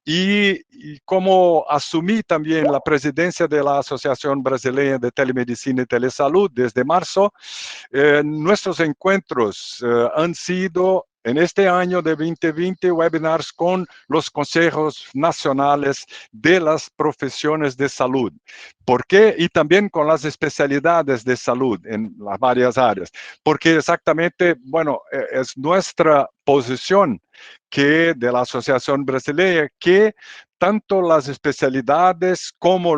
y como asumí también la presidencia de la Asociación Brasileña de Telemedicina y Telesalud desde marzo, nuestros encuentros han sido en este año de 2020 webinars con los consejos nacionales de las profesiones de salud. ¿Por qué? Y también con las especialidades de salud en las varias áreas. Porque exactamente, bueno, es nuestra posición que de la Asociación Brasileña que tanto las especialidades como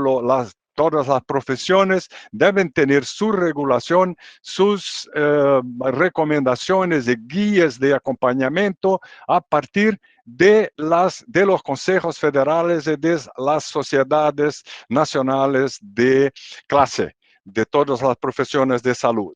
todas las profesiones deben tener su regulación, sus recomendaciones y guías de acompañamiento a partir de los consejos federales y de las sociedades nacionales de clase de todas las profesiones de salud.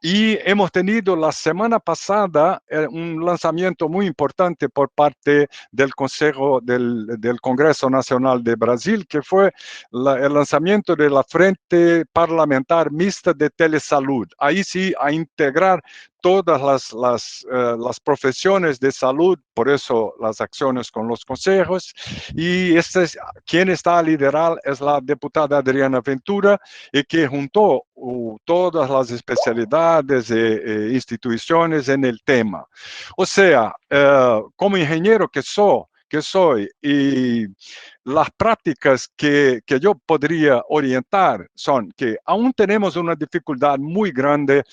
Y hemos tenido la semana pasada un lanzamiento muy importante por parte del Consejo del Congreso Nacional de Brasil, que fue el lanzamiento de la Frente Parlamentar Mixta de Telesalud. Ahí sí, a integrar todas las profesiones de salud, por eso las acciones con los consejos. Y quien está a liderar es la diputada Adriana Ventura, y que juntó todas las especialidades e instituciones en el tema. O sea, como ingeniero que soy, y las prácticas que yo podría orientar son que aún tenemos una dificultad muy grande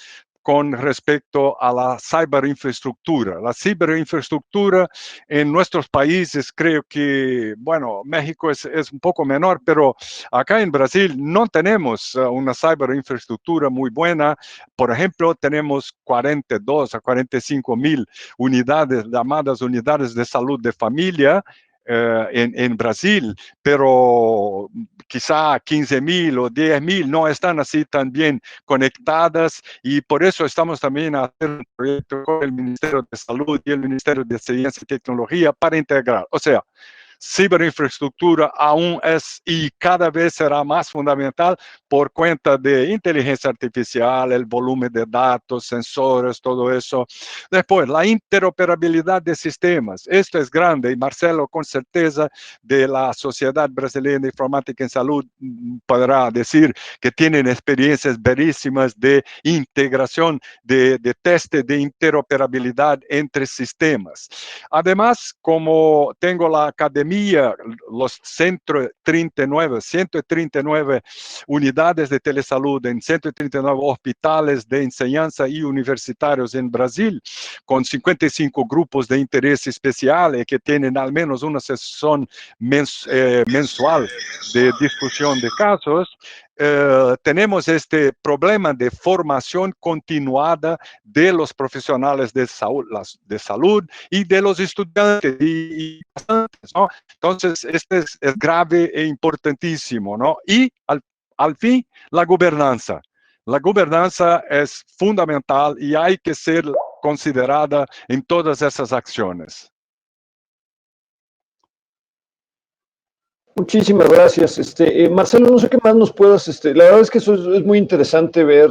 con respecto a la ciberinfraestructura. La ciberinfraestructura en nuestros países, creo que, bueno, México es un poco menor, pero acá en Brasil no tenemos una ciberinfraestructura muy buena. Por ejemplo, tenemos 42 a 45 mil unidades, llamadas unidades de salud de familia, en Brasil, pero quizá 15.000 o 10.000 no están así tan bien conectadas, y por eso estamos también haciendo un proyecto con el Ministerio de Salud y el Ministerio de Ciencia y Tecnología para integrar. O sea, ciberinfraestructura aún es y cada vez será más fundamental por cuenta de inteligencia artificial, el volumen de datos, sensores, todo eso. Después, la interoperabilidad de sistemas. Esto es grande y Marcelo, con certeza, de la Sociedad Brasileña de Informática en Salud, podrá decir que tienen experiencias verísimas de integración, de teste de interoperabilidad entre sistemas. Además, como tengo la academia, los 139 unidades de telesalud en 139 hospitales de enseñanza y universitarios en Brasil, con 55 grupos de interés especial que tienen al menos una sesión mensual de discusión de casos. Tenemos este problema de formación continuada de los profesionales de salud y de los estudiantes y pasantes, ¿no? Entonces, este es grave e importantísimo, ¿no? Y al fin, la gobernanza. La gobernanza es fundamental y hay que ser considerada en todas esas acciones. Muchísimas gracias. Marcelo, no sé qué más nos puedas, la verdad es que eso es muy interesante ver,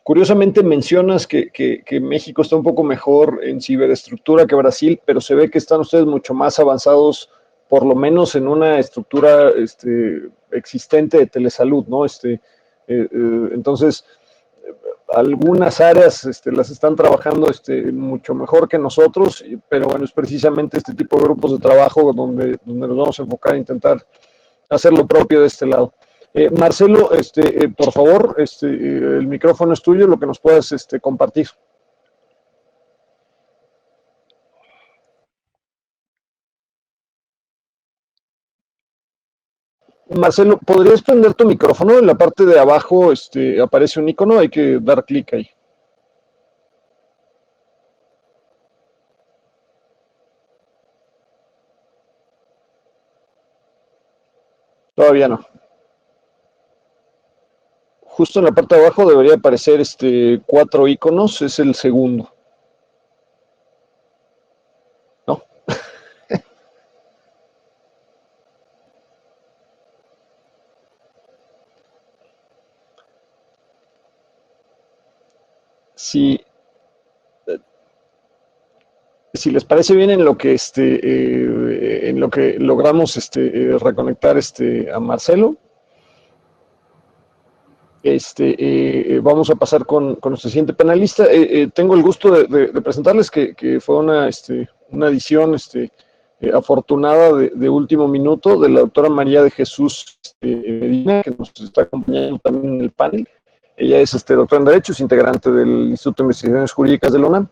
curiosamente mencionas que México está un poco mejor en ciberestructura que Brasil, pero se ve que están ustedes mucho más avanzados, por lo menos en una estructura existente de telesalud, ¿no? Entonces, algunas áreas las están trabajando mucho mejor que nosotros, pero bueno, es precisamente este tipo de grupos de trabajo donde nos vamos a enfocar a intentar hacer lo propio de este lado. Marcelo, por favor, el micrófono es tuyo, lo que nos puedas compartir. Marcelo, ¿podrías prender tu micrófono? En la parte de abajo aparece un icono, hay que dar clic ahí. Todavía no. Justo en la parte de abajo debería aparecer 4 iconos, es el segundo. ¿No? Si les parece bien, en lo lo que logramos reconectar a Marcelo. Vamos a pasar con nuestro siguiente panelista. Tengo el gusto de presentarles que fue una edición afortunada de último minuto de la doctora María de Jesús Medina, que nos está acompañando también en el panel. Ella es doctora en Derecho, es integrante del Instituto de Investigaciones Jurídicas de la UNAM.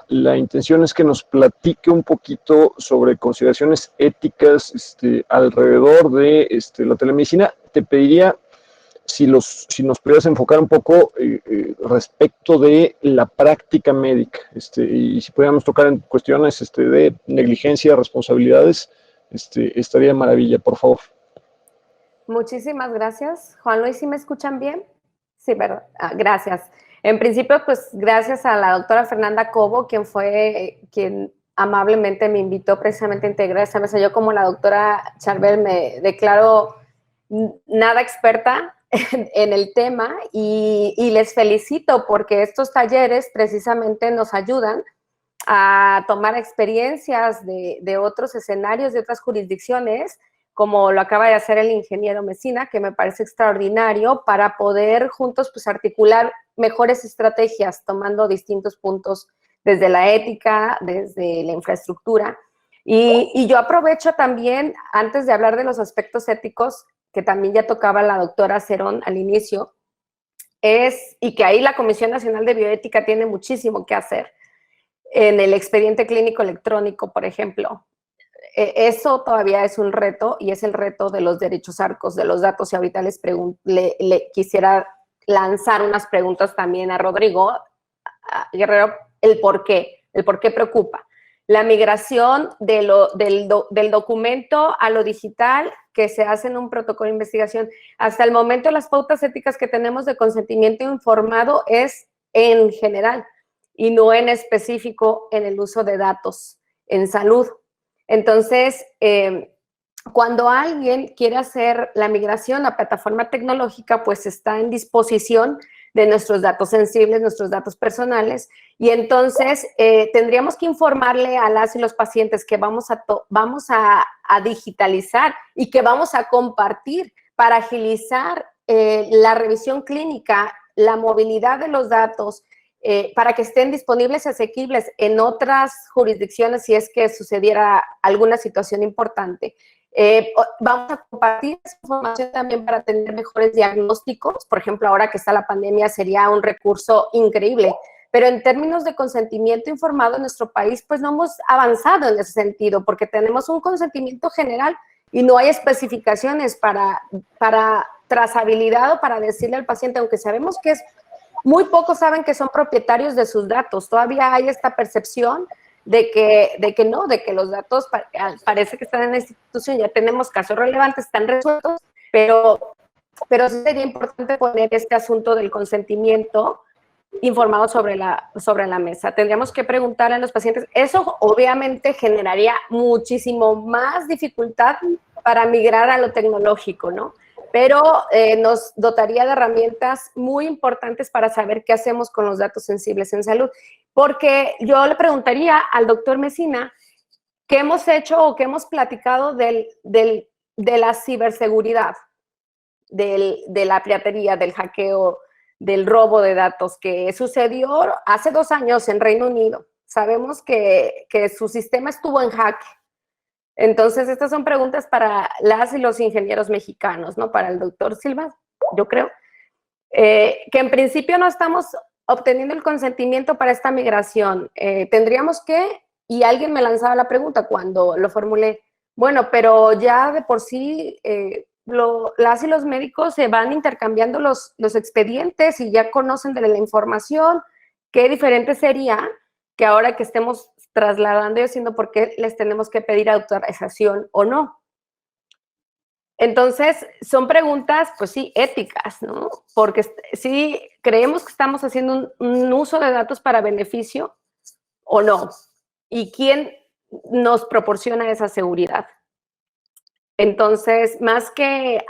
La intención es que nos platique un poquito sobre consideraciones éticas alrededor de la telemedicina. Te pediría si nos pudieras enfocar un poco respecto de la práctica médica, y si pudiéramos tocar en cuestiones de negligencia, responsabilidades, estaría de maravilla, por favor. Muchísimas gracias. Juan Luis, ¿sí me escuchan bien? Sí, ¿verdad? Gracias. En principio, pues gracias a la doctora Fernanda Cobo, quien amablemente me invitó precisamente a integrar esta mesa. Yo, como la doctora Charbel, me declaro nada experta en el tema y les felicito porque estos talleres precisamente nos ayudan a tomar experiencias de otros escenarios, de otras jurisdicciones, como lo acaba de hacer el ingeniero Mesina, que me parece extraordinario, para poder juntos pues articular mejores estrategias, tomando distintos puntos desde la ética, desde la infraestructura. Y yo aprovecho también, antes de hablar de los aspectos éticos, que también ya tocaba la doctora Cerón al inicio, y que ahí la Comisión Nacional de Bioética tiene muchísimo que hacer, en el expediente clínico electrónico, por ejemplo. Eso todavía es un reto, y es el reto de los derechos arcos de los datos. Y ahorita le quisiera lanzar unas preguntas también a Rodrigo Guerrero, el por qué preocupa. La migración del documento a lo digital que se hace en un protocolo de investigación. Hasta el momento, las pautas éticas que tenemos de consentimiento informado es en general y no en específico en el uso de datos en salud. Entonces, cuando alguien quiere hacer la migración a plataforma tecnológica, pues está en disposición de nuestros datos sensibles, nuestros datos personales, y entonces tendríamos que informarle a las y los pacientes que vamos a digitalizar y que vamos a compartir para agilizar la revisión clínica, la movilidad de los datos, para que estén disponibles y asequibles en otras jurisdicciones si es que sucediera alguna situación importante. Vamos a compartir esa información también para tener mejores diagnósticos. Por ejemplo, ahora que está la pandemia, sería un recurso increíble. Pero en términos de consentimiento informado en nuestro país, pues no hemos avanzado en ese sentido, porque tenemos un consentimiento general y no hay especificaciones para trazabilidad o para decirle al paciente, aunque sabemos que muy pocos saben que son propietarios de sus datos. Todavía hay esta percepción de que los datos parece que están en la institución. Ya tenemos casos relevantes, están resueltos, pero sí sería importante poner este asunto del consentimiento informado sobre la mesa. Tendríamos que preguntarle a los pacientes. Eso obviamente generaría muchísimo más dificultad para migrar a lo tecnológico, ¿no? Pero nos dotaría de herramientas muy importantes para saber qué hacemos con los datos sensibles en salud. Porque yo le preguntaría al doctor Mesina, ¿qué hemos hecho o qué hemos platicado de la ciberseguridad, de la piratería, del hackeo, del robo de datos que sucedió hace 2 años en Reino Unido? Sabemos que su sistema estuvo en jaque. Entonces, estas son preguntas para las y los ingenieros mexicanos, ¿no? Para el doctor Silva, yo creo, que en principio no estamos obteniendo el consentimiento para esta migración. Tendríamos que, y alguien me lanzaba la pregunta cuando lo formulé, bueno, pero ya de por sí las y los médicos se van intercambiando los expedientes y ya conocen de la información. ¿Qué diferente sería que ahora que estemos trasladando y haciendo, por qué les tenemos que pedir autorización o no? Entonces, son preguntas, pues sí, éticas, ¿no? Porque sí creemos que estamos haciendo un uso de datos para beneficio o no. ¿Y quién nos proporciona esa seguridad? Entonces, más que,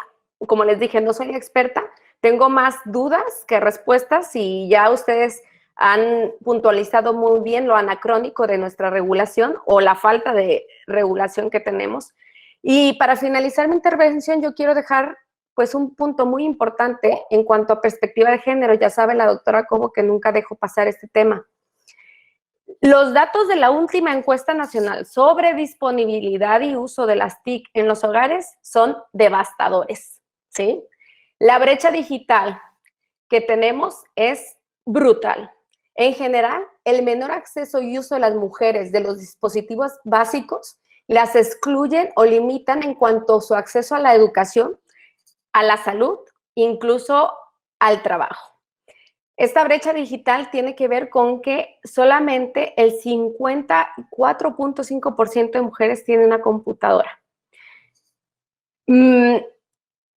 como les dije, no soy experta, tengo más dudas que respuestas, y ya ustedes han puntualizado muy bien lo anacrónico de nuestra regulación o la falta de regulación que tenemos. Y para finalizar mi intervención, yo quiero dejar pues un punto muy importante en cuanto a perspectiva de género. Ya sabe la doctora Cobo que nunca dejo pasar este tema. Los datos de la última encuesta nacional sobre disponibilidad y uso de las TIC en los hogares son devastadores, ¿sí? La brecha digital que tenemos es brutal. En general, el menor acceso y uso de las mujeres de los dispositivos básicos las excluyen o limitan en cuanto a su acceso a la educación, a la salud, incluso al trabajo. Esta brecha digital tiene que ver con que solamente el 54.5% de mujeres tienen una computadora. Y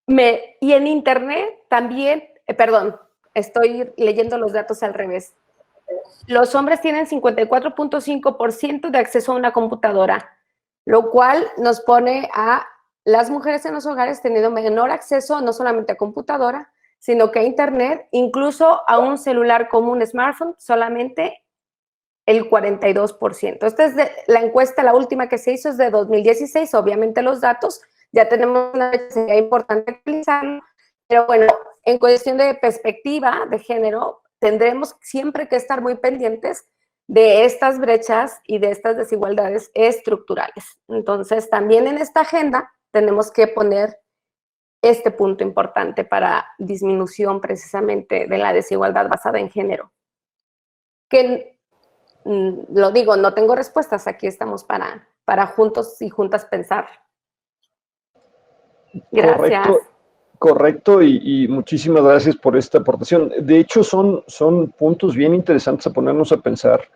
en Internet también, perdón, estoy leyendo los datos al revés. Los hombres tienen 54.5% de acceso a una computadora, lo cual nos pone a las mujeres en los hogares teniendo menor acceso no solamente a computadora, sino que a Internet, incluso a un celular común, smartphone, solamente el 42%. Esta es la encuesta, la última que se hizo es de 2016, obviamente los datos, ya tenemos una necesidad importante de utilizarlo, pero bueno, en cuestión de perspectiva de género, tendremos siempre que estar muy pendientes de estas brechas y de estas desigualdades estructurales. Entonces, también en esta agenda tenemos que poner este punto importante para disminución precisamente de la desigualdad basada en género. Que, lo digo, no tengo respuestas, aquí estamos para juntos y juntas pensar. Gracias. Correcto, y muchísimas gracias por esta aportación. De hecho, son puntos bien interesantes a ponernos a pensar,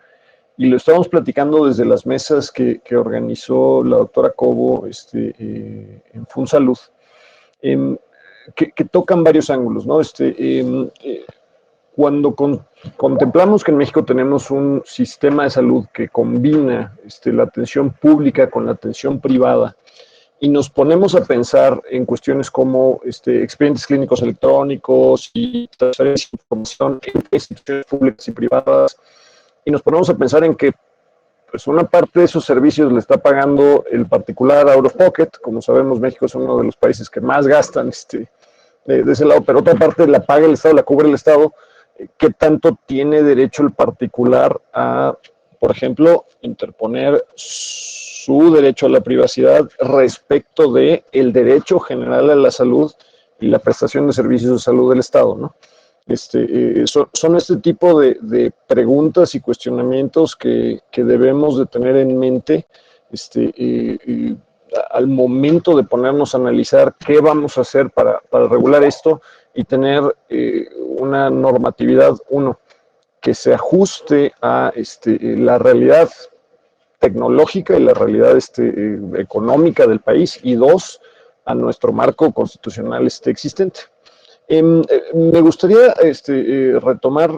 y lo estamos platicando desde las mesas que organizó la doctora Cobo en FunSalud. Que tocan varios ángulos, ¿no? Cuando contemplamos que en México tenemos un sistema de salud que combina la atención pública con la atención privada, y nos ponemos a pensar en cuestiones como expedientes clínicos electrónicos y transferencia de información entre instituciones públicas y privadas, y nos ponemos a pensar en que pues una parte de esos servicios le está pagando el particular out of pocket. Como sabemos, México es uno de los países que más gastan de ese lado, pero otra parte la paga el Estado, la cubre el Estado. ¿Qué tanto tiene derecho el particular a, por ejemplo, interponer su derecho a la privacidad respecto de el derecho general a la salud y la prestación de servicios de salud del Estado, ¿no? Son este tipo de preguntas y cuestionamientos que debemos de tener en mente al momento de ponernos a analizar qué vamos a hacer para regular esto y tener una normatividad, uno, que se ajuste a la realidad tecnológica y la realidad económica del país, y dos, a nuestro marco constitucional existente. Me gustaría retomar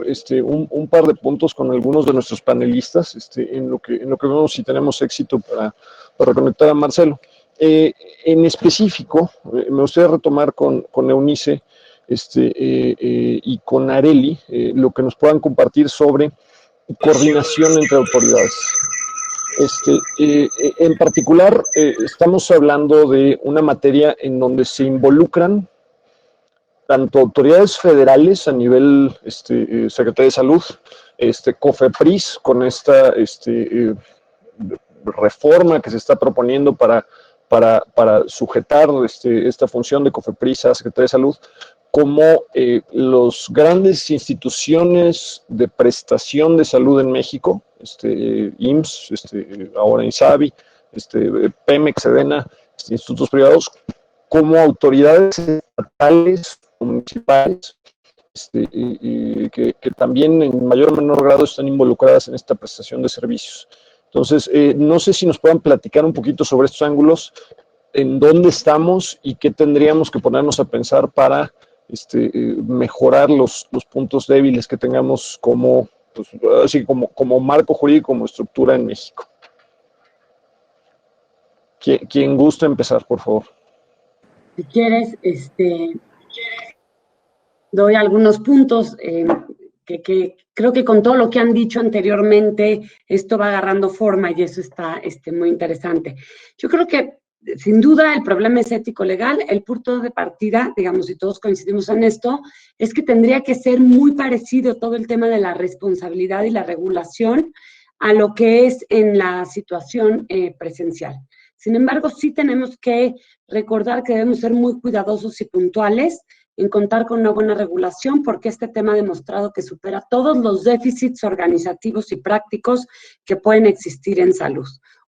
un par de puntos con algunos de nuestros panelistas, en lo que vemos si tenemos éxito para reconectar a Marcelo. En específico, me gustaría retomar con Eunice y con Areli lo que nos puedan compartir sobre coordinación entre autoridades. En particular, estamos hablando de una materia en donde se involucran tanto autoridades federales a nivel Secretaría de Salud, COFEPRIS con esta reforma que se está proponiendo para sujetar esta función de COFEPRIS a Secretaría de Salud, como las grandes instituciones de prestación de salud en México, IMSS, ahora INSABI, Pemex, Sedena, institutos privados, como autoridades estatales, municipales, que también en mayor o menor grado están involucradas en esta prestación de servicios. Entonces, no sé si nos puedan platicar un poquito sobre estos ángulos, en dónde estamos y qué tendríamos que ponernos a pensar para mejorar los puntos débiles que tengamos como, pues, así como marco jurídico, como estructura en México. ¿Quién gusta empezar, por favor? Si quieres, doy algunos puntos que creo que con todo lo que han dicho anteriormente, esto va agarrando forma y eso está muy interesante. Yo creo que, sin duda, el problema es ético-legal. El punto de partida, digamos, si todos coincidimos en esto, es que tendría que ser muy parecido todo el tema de la responsabilidad y la regulación a lo que es en la situación presencial. Sin embargo, sí tenemos que recordar que debemos ser muy cuidadosos y puntuales en contar con una buena regulación, porque este tema ha demostrado que supera todos los déficits organizativos y prácticos que pueden existir en salud.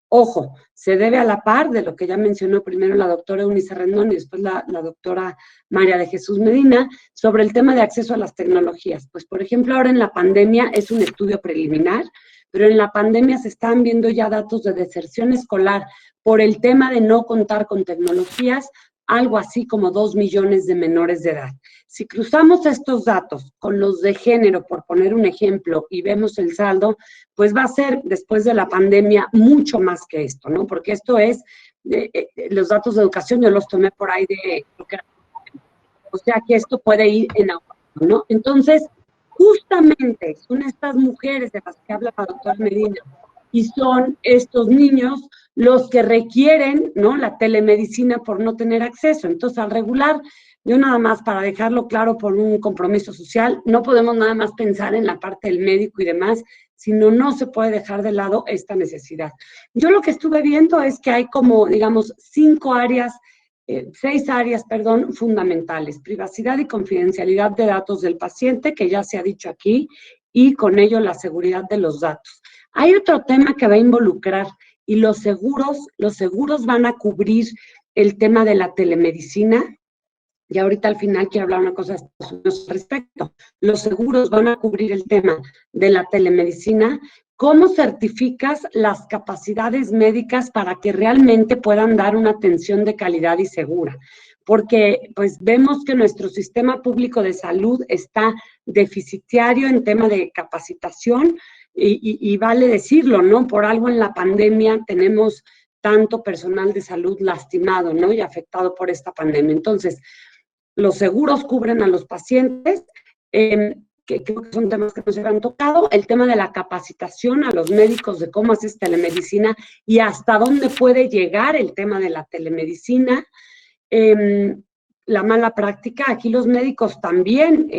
Ojo, se debe a la par de lo que ya mencionó primero la doctora Eunice Rendón y después la doctora María de Jesús Medina, sobre el tema de acceso a las tecnologías. Pues, por ejemplo, ahora en la pandemia es un estudio preliminar, pero en la pandemia se están viendo ya datos de deserción escolar por el tema de no contar con tecnologías, algo así como 2 millones de menores de edad. Si cruzamos estos datos con los de género, por poner un ejemplo, y vemos el saldo, pues va a ser, después de la pandemia, mucho más que esto, ¿no? Porque esto es, los datos de educación yo los tomé por ahí de, o sea que esto puede ir en aumento, ¿no? Entonces, justamente son estas mujeres de las que habla la doctora Medina, y son estos niños los que requieren, ¿no?, la telemedicina por no tener acceso. Entonces, al regular, yo nada más para dejarlo claro por un compromiso social, no podemos nada más pensar en la parte del médico y demás, sino no se puede dejar de lado esta necesidad. Yo lo que estuve viendo es que hay como, digamos, 6 áreas, fundamentales: privacidad y confidencialidad de datos del paciente, que ya se ha dicho aquí, y con ello la seguridad de los datos. Hay otro tema que va a involucrar, y los seguros van a cubrir el tema de la telemedicina, y ahorita al final quiero hablar una cosa al respecto. Los seguros van a cubrir el tema de la telemedicina. ¿Cómo certificas las capacidades médicas para que realmente puedan dar una atención de calidad y segura? Porque pues vemos que nuestro sistema público de salud está deficitario en tema de capacitación y vale decirlo, ¿no? Por algo en la pandemia tenemos tanto personal de salud lastimado, ¿no?, y afectado por esta pandemia. Entonces, los seguros cubren a los pacientes, que creo que son temas que no se han tocado, el tema de la capacitación a los médicos de cómo haces telemedicina y hasta dónde puede llegar el tema de la telemedicina, la mala práctica. Aquí los médicos también,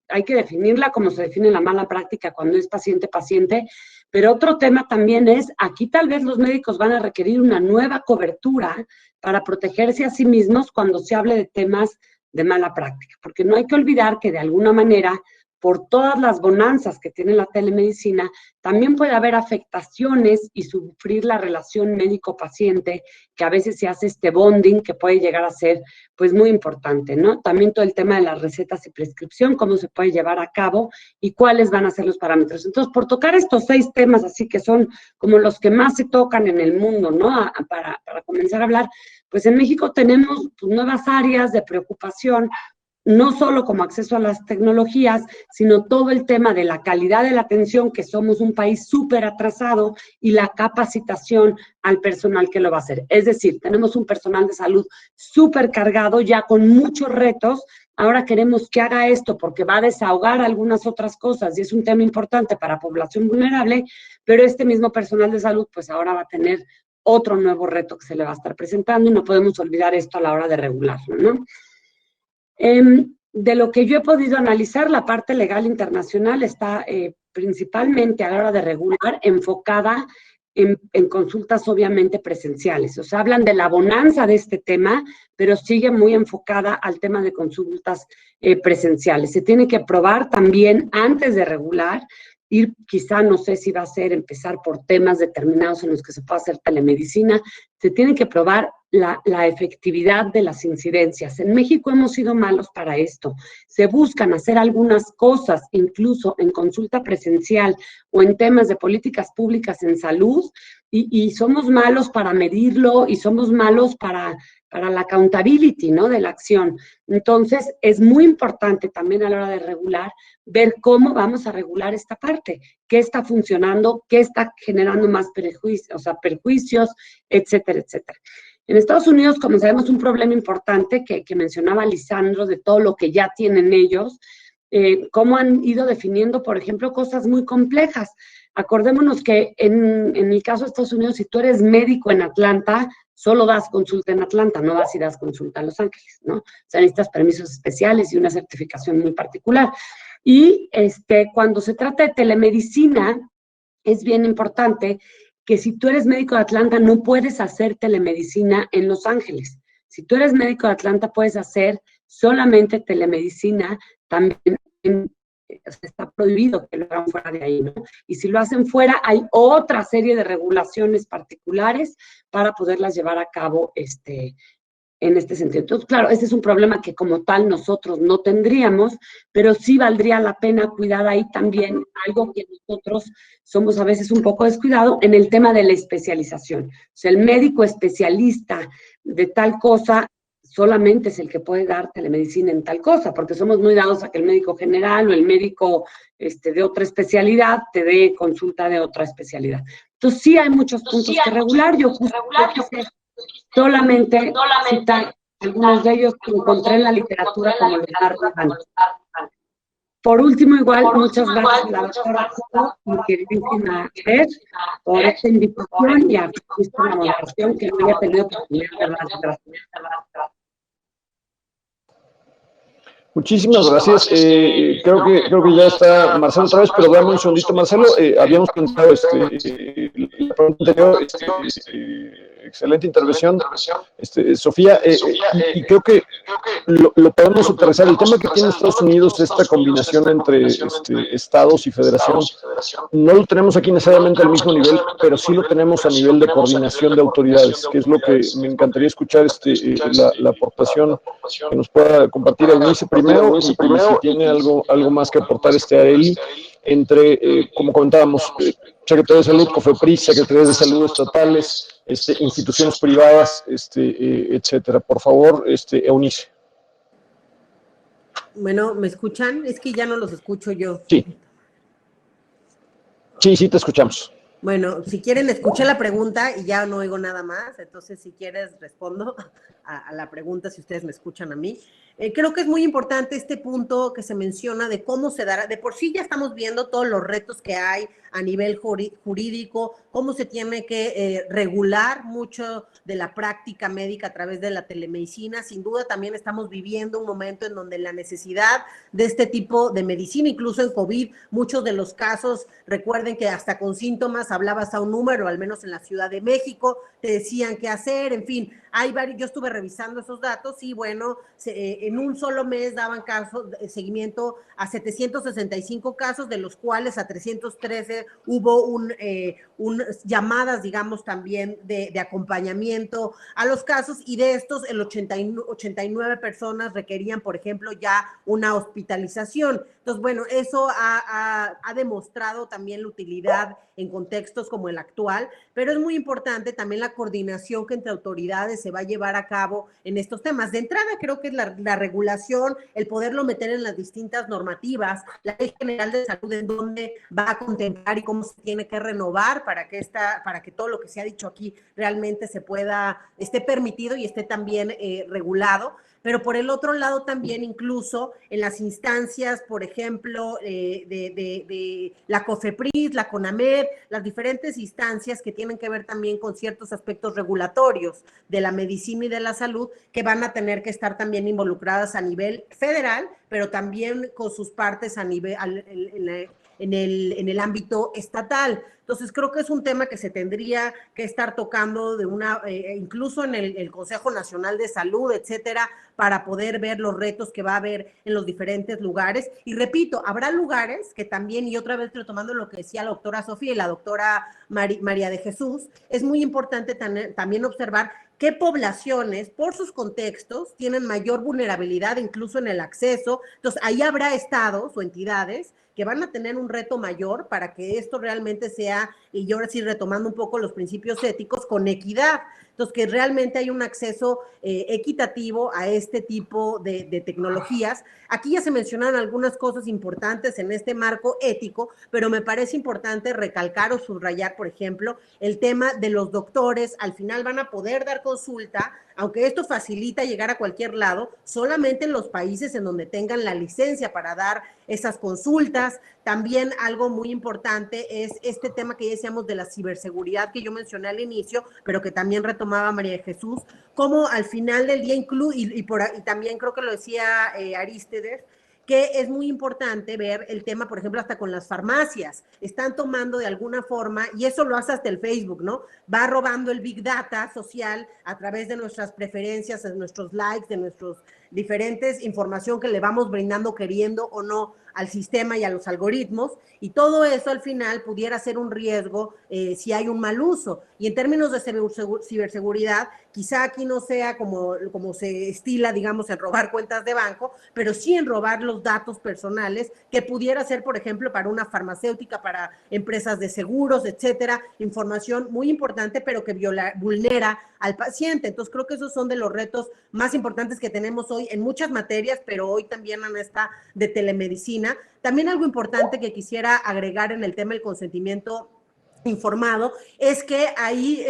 hay que definirla como se define la mala práctica cuando es paciente-paciente, pero otro tema también es, aquí tal vez los médicos van a requerir una nueva cobertura para protegerse a sí mismos cuando se hable de temas de mala práctica, porque no hay que olvidar que de alguna manera, por todas las bonanzas que tiene la telemedicina, también puede haber afectaciones y sufrir la relación médico-paciente, que a veces se hace este bonding que puede llegar a ser pues muy importante, ¿no? También todo el tema de las recetas y prescripción, cómo se puede llevar a cabo y cuáles van a ser los parámetros. Entonces, por tocar estos 6 temas, así que son como los que más se tocan en el mundo, ¿no?, para comenzar a hablar, pues en México tenemos pues nuevas áreas de preocupación, no solo como acceso a las tecnologías, sino todo el tema de la calidad de la atención, que somos un país súper atrasado, y la capacitación al personal que lo va a hacer. Es decir, tenemos un personal de salud súper cargado, ya con muchos retos. Ahora queremos que haga esto porque va a desahogar algunas otras cosas y es un tema importante para población vulnerable, pero este mismo personal de salud pues ahora va a tener otro nuevo reto que se le va a estar presentando y no podemos olvidar esto a la hora de regularlo, ¿no? De lo que yo he podido analizar, la parte legal internacional está principalmente a la hora de regular enfocada en consultas obviamente presenciales. O sea, hablan de la bonanza de este tema, pero sigue muy enfocada al tema de consultas presenciales. Se tiene que probar también antes de regular, ir quizá, no sé si va a ser empezar por temas determinados en los que se puede hacer telemedicina, se tiene que probar la efectividad de las incidencias. En México hemos sido malos para esto. Se buscan hacer algunas cosas, incluso en consulta presencial o en temas de políticas públicas en salud, y somos malos para medirlo y somos malos para la accountability, ¿no?, de la acción. Entonces, es muy importante también a la hora de regular, ver cómo vamos a regular esta parte, qué está funcionando, qué está generando más perjuicios, etcétera, etcétera. En Estados Unidos, como sabemos, un problema importante que mencionaba Lisandro, de todo lo que ya tienen ellos, cómo han ido definiendo, por ejemplo, cosas muy complejas. Acordémonos que en el caso de Estados Unidos, si tú eres médico en Atlanta, solo das consulta en Atlanta, no vas y das consulta en Los Ángeles, ¿no? O sea, necesitas permisos especiales y una certificación muy particular. Y cuando se trata de telemedicina, es bien importante que si tú eres médico de Atlanta, no puedes hacer telemedicina en Los Ángeles. Si tú eres médico de Atlanta, puedes hacer solamente telemedicina, también está prohibido que lo hagan fuera de ahí, ¿no? Y si lo hacen fuera, hay otra serie de regulaciones particulares para poderlas llevar a cabo en este sentido. Entonces, claro, ese es un problema que como tal nosotros no tendríamos, pero sí valdría la pena cuidar ahí también algo que nosotros somos a veces un poco descuidados en el tema de la especialización. O sea, el médico especialista de tal cosa solamente es el que puede dar telemedicina en tal cosa, porque somos muy dados a que el médico general o el médico de otra especialidad te dé consulta de otra especialidad. Entonces, sí hay muchos puntos que regular. Yo quise solamente citar algunos de ellos que encontré en la literatura como los más relevantes. Por último, igual, muchas gracias a la doctora Cobo, mi queridísima Fer, por esta invitación y a la moderación que no había tenido oportunidad de hablar. Gracias. Muchísimas gracias. Creo que ya está Marcelo otra vez, pero dame un segundito, Marcelo. Habíamos pensado la pregunta anterior, excelente intervención, Sofía, y creo que lo podemos aterrizar. El tema que tiene Estados Unidos, esta combinación entre estados y federación, no lo tenemos aquí necesariamente al mismo nivel, pero sí lo tenemos a nivel de coordinación de autoridades, que es lo que me encantaría escuchar la aportación que nos pueda compartir Eunice primero, y si tiene algo más que aportar Arely, entre, como comentábamos, Secretaría de Salud, COFEPRIS, Secretarías de Salud estatales, instituciones privadas, etcétera. Por favor, Eunice. Bueno, ¿me escuchan? Es que ya no los escucho yo. Sí. Sí, te escuchamos. Bueno, si quieren, escuché la pregunta y ya no oigo nada más, entonces si quieres respondo a la pregunta si ustedes me escuchan a mí. Creo que es muy importante este punto que se menciona de cómo se dará, de por sí ya estamos viendo todos los retos que hay a nivel jurídico, cómo se tiene que regular mucho de la práctica médica a través de la telemedicina. Sin duda también estamos viviendo un momento en donde la necesidad de este tipo de medicina, incluso en COVID, muchos de los casos, recuerden que hasta con síntomas hablabas a un número, al menos en la Ciudad de México, te decían qué hacer, en fin, hay varios, yo estuve revisando esos datos y bueno, en un solo mes daban seguimiento a 765 casos, de los cuales a 313 hubo llamadas, digamos, también de acompañamiento a los casos, y de estos el 89 personas requerían, por ejemplo, ya una hospitalización. Entonces, bueno, eso ha demostrado también la utilidad en contextos como el actual, pero es muy importante también la coordinación que entre autoridades se va a llevar a cabo en estos temas. De entrada, creo que es la regulación, el poderlo meter en las distintas normativas, la Ley General de Salud, en dónde va a contemplar y cómo se tiene que renovar para que todo lo que se ha dicho aquí realmente esté permitido y esté también regulado. Pero por el otro lado también incluso en las instancias, por ejemplo, de la COFEPRIS, la CONAMED, las diferentes instancias que tienen que ver también con ciertos aspectos regulatorios de la medicina y de la salud, que van a tener que estar también involucradas a nivel federal, pero también con sus partes a nivel en el ámbito estatal. Entonces, creo que es un tema que se tendría que estar tocando incluso en el Consejo Nacional de Salud, etcétera, para poder ver los retos que va a haber en los diferentes lugares. Y repito, habrá lugares que también, y otra vez retomando lo que decía la doctora Sofía y la doctora María de Jesús, es muy importante también observar qué poblaciones, por sus contextos, tienen mayor vulnerabilidad incluso en el acceso. Entonces, ahí habrá estados o entidades que van a tener un reto mayor para que esto realmente sea, y yo ahora sí retomando un poco los principios éticos, con equidad. Entonces, que realmente hay un acceso equitativo a este tipo de tecnologías. Aquí ya se mencionaron algunas cosas importantes en este marco ético, pero me parece importante recalcar o subrayar, por ejemplo, el tema de los doctores. Al final van a poder dar consulta aunque esto facilita llegar a cualquier lado, solamente en los países en donde tengan la licencia para dar esas consultas. También algo muy importante es este tema que ya decíamos de la ciberseguridad que yo mencioné al inicio, pero que también retomaba María de Jesús, como al final del día y también creo que lo decía Arístedes, que es muy importante ver el tema, por ejemplo, hasta con las farmacias. Están tomando de alguna forma, y eso lo hace hasta el Facebook, ¿no? Va robando el Big Data social a través de nuestras preferencias, de nuestros likes, de nuestros diferentes información que le vamos brindando queriendo o no al sistema y a los algoritmos, y todo eso al final pudiera ser un riesgo si hay un mal uso. Y en términos de ciberseguridad, quizá aquí no sea como se estila, digamos, en robar cuentas de banco, pero sí en robar los datos personales, que pudiera ser, por ejemplo, para una farmacéutica, para empresas de seguros, etcétera, información muy importante, pero que vulnera al paciente. Entonces, creo que esos son de los retos más importantes que tenemos hoy en muchas materias, pero hoy también en esta de telemedicina. También algo importante que quisiera agregar en el tema del consentimiento informado, es que ahí,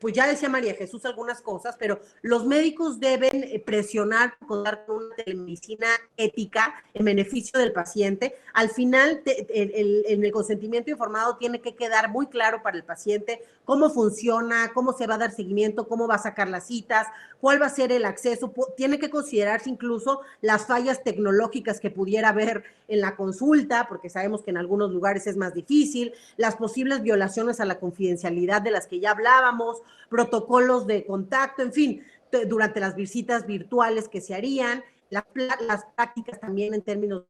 pues ya decía María Jesús algunas cosas, pero los médicos deben presionar, contar con una telemedicina ética en beneficio del paciente. Al final, en el consentimiento informado tiene que quedar muy claro para el paciente cómo funciona, cómo se va a dar seguimiento, cómo va a sacar las citas, cuál va a ser el acceso. Tiene que considerarse incluso las fallas tecnológicas que pudiera haber en la consulta, porque sabemos que en algunos lugares es más difícil, las posibles violaciones a la confidencialidad de las que ya hablábamos, protocolos de contacto, en fin, durante las visitas virtuales que se harían, las prácticas también en términos